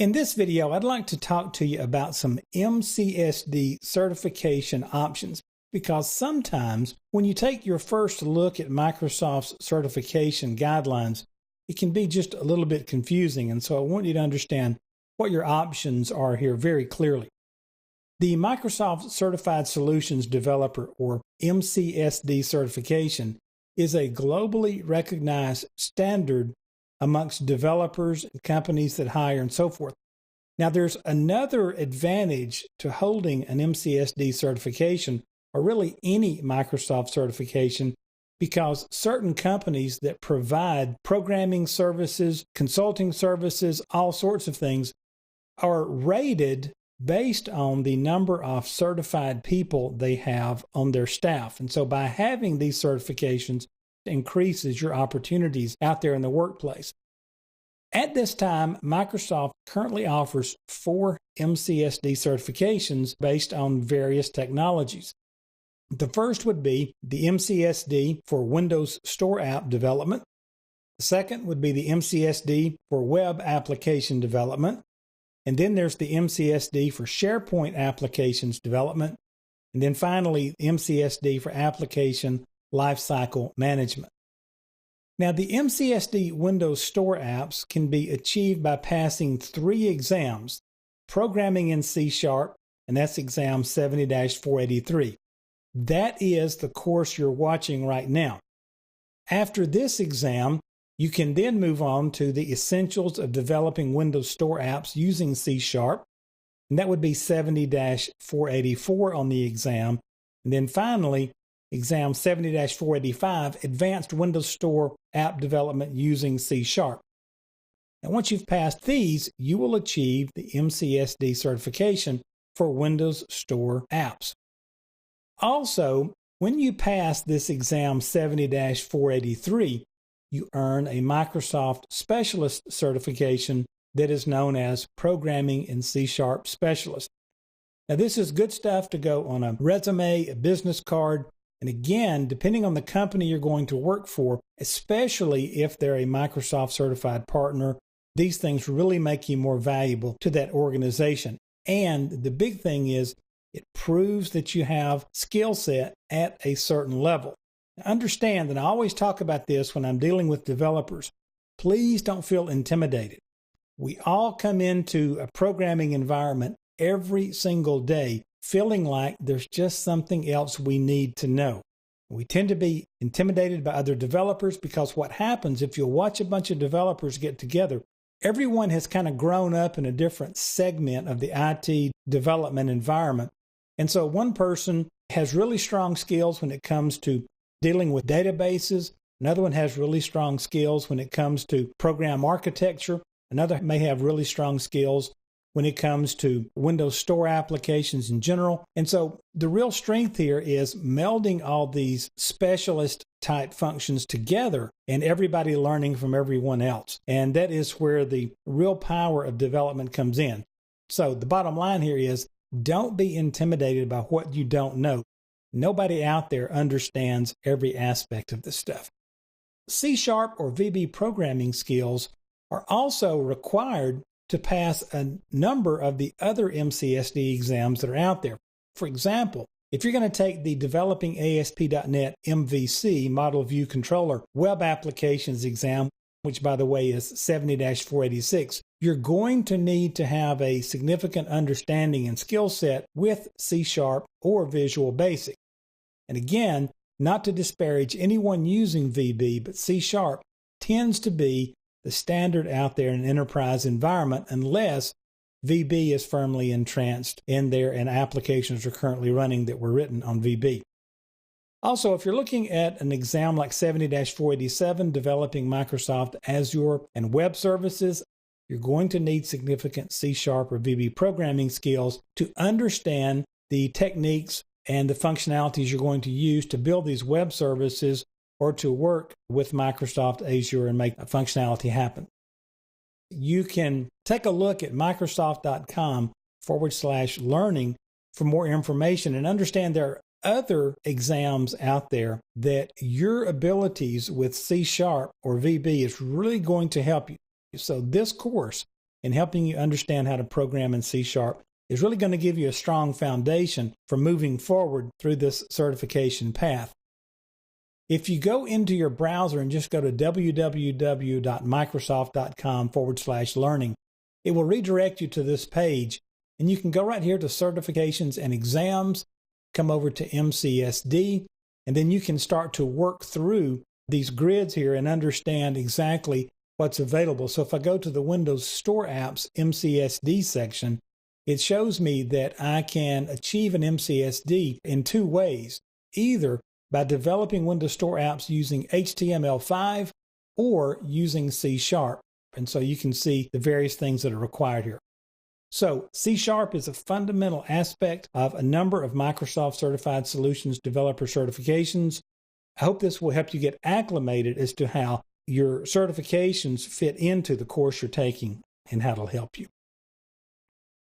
In this video, I'd like to talk to you about some MCSD certification options, because sometimes when you take your first look at Microsoft's certification guidelines, it can be just a little bit confusing, and so I want you to understand what your options are here very clearly. The Microsoft Certified Solutions Developer, or MCSD certification, is a globally recognized standard amongst developers and companies that hire and so forth. Now, there's another advantage to holding an MCSD certification, or really any Microsoft certification, because certain companies that provide programming services, consulting services, all sorts of things, are rated based on the number of certified people they have on their staff. And so by having these certifications, it increases your opportunities out there in the workplace. At this time, Microsoft currently offers 4 MCSD certifications based on various technologies. The first would be the MCSD for Windows Store app development. The second would be the MCSD for web application development. And then there's the MCSD for SharePoint applications development. And then finally, MCSD for application lifecycle management. Now, the MCSD Windows Store apps can be achieved by passing 3 exams: programming in C#, and that's exam 70-483. That is the course you're watching right now. After this exam, you can then move on to the essentials of developing Windows Store apps using C#, and that would be 70-484 on the exam. And then finally, exam 70-485, advanced Windows Store app development using C#. Now, once you've passed these, you will achieve the MCSD certification for Windows Store apps. Also, when you pass this exam 70-483, you earn a Microsoft Specialist certification that is known as Programming in C# Specialist. Now, this is good stuff to go on a resume, a business card, and again, depending on the company you're going to work for, especially if they're a Microsoft certified partner, these things really make you more valuable to that organization. And the big thing is, it proves that you have skill set at a certain level. Understand that I always talk about this when I'm dealing with developers. Please don't feel intimidated. We all come into a programming environment every single day feeling like there's just something else we need to know. We tend to be intimidated by other developers because what happens if you'll watch a bunch of developers get together, everyone has kind of grown up in a different segment of the IT development environment. And so one person has really strong skills when it comes to dealing with databases. Another one has really strong skills when it comes to program architecture. Another may have really strong skills when it comes to Windows Store applications in general. And so the real strength here is melding all these specialist type functions together and everybody learning from everyone else. And that is where the real power of development comes in. So the bottom line here is, don't be intimidated by what you don't know. Nobody out there understands every aspect of this stuff. C# or VB programming skills are also required to pass a number of the other MCSD exams that are out there. For example, if you're going to take the Developing ASP.NET MVC, Model View Controller, Web Applications exam, which by the way is 70-486, you're going to need to have a significant understanding and skill set with C# or Visual Basic. And again, not to disparage anyone using VB, but C# tends to be the standard out there in an enterprise environment unless VB is firmly entrenched in there and applications are currently running that were written on VB. Also, if you're looking at an exam like 70-487, developing Microsoft Azure and web services, you're going to need significant C# or VB programming skills to understand the techniques and the functionalities you're going to use to build these web services or to work with Microsoft Azure and make functionality happen. You can take a look at Microsoft.com/learning for more information and understand there are other exams out there that your abilities with C# or VB is really going to help you. So this course, and helping you understand how to program in C# is really going to give you a strong foundation for moving forward through this certification path. If you go into your browser and just go to www.microsoft.com/learning, it will redirect you to this page, and you can go right here to certifications and exams, come over to MCSD, and then you can start to work through these grids here and understand exactly what's available. So if I go to the Windows Store Apps MCSD section, it shows me that I can achieve an MCSD in two ways, either by developing Windows Store apps using HTML5 or using C#. And so you can see the various things that are required here. So C# is a fundamental aspect of a number of Microsoft Certified Solutions developer certifications. I hope this will help you get acclimated as to how your certifications fit into the course you're taking and how it'll help you.